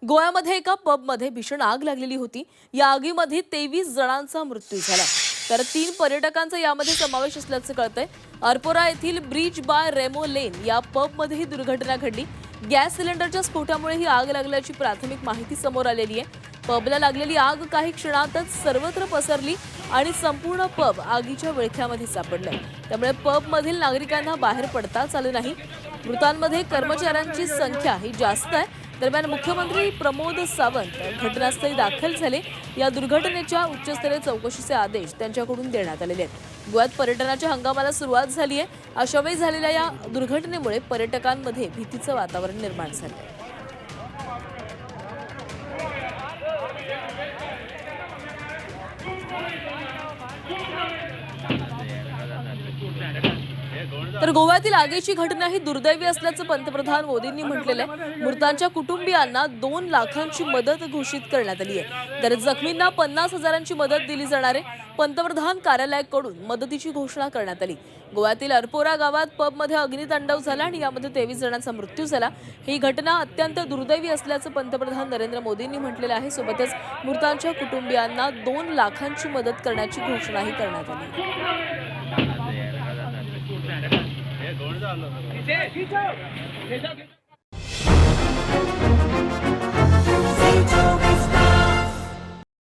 गोव्यामध्ये एका पबमध्ये भीषण आग लागलेली होती। या आगीमध्ये 23 जणांचा मृत्यू झाला, तर 3 पर्यटकांचा यामध्ये समावेश असल्याचं कळतंय। अरपोरा येथील ब्रिज बाय रेमो लेन या पबमध्ये ही दुर्घटना घडली। गॅस सिलेंडरच्या स्फोटामुळे ही आग लागल्याची प्राथमिक माहिती समोर आलेली आहे। पबला लागलेली आग काही क्षणातच सर्वत्र पसरली आणि संपूर्ण पब आगीच्या विळख्यामध्ये सापडलं। त्यामुळे पबमधील नागरिकांना बाहेर पडताच आलं नाही। मृतांमध्ये कर्मचाऱ्यांची संख्या ही जास्त आहे। दरम्यान मुख्यमंत्री प्रमोद सावंत घटनास्थळी दाखल झाले। या दुर्घटनेच्या उच्चस्तरीय चौकशीचे आदेश त्यांच्याकडून देण्यात आलेले आहेत। गोव्यात पर्यटनाच्या हंगामाला सुरुवात झाली आहे। अशावेळी झालेल्या या दुर्घटनेमुळे पर्यटकांमध्ये भीतीचं वातावरण निर्माण झालं। तर गोव्यातील आगीची घटना ही दुर्दैवी असल्याचं पंतप्रधान मोदींनी म्हटलेलं आहे। मृतांच्या कुटुंबियांना 2 लाखांची मदत घोषित करण्यात आली आहे, तर जखमींना 50,000ची मदत दिली जाणार आहे। पंतप्रधान कार्यालयाकडून मदतीची घोषणा करण्यात आली। गोव्यातील अरपोरा गावात पबमध्ये अग्नितांडव झाला आणि यामध्ये 23 जणांचा मृत्यू झाला। ही घटना अत्यंत दुर्दैवी असल्याचं पंतप्रधान नरेंद्र मोदींनी म्हटलेलं आहे। सोबतच मृतांच्या कुटुंबियांना 2 लाखांची मदत करण्याची घोषणाही करण्यात आली।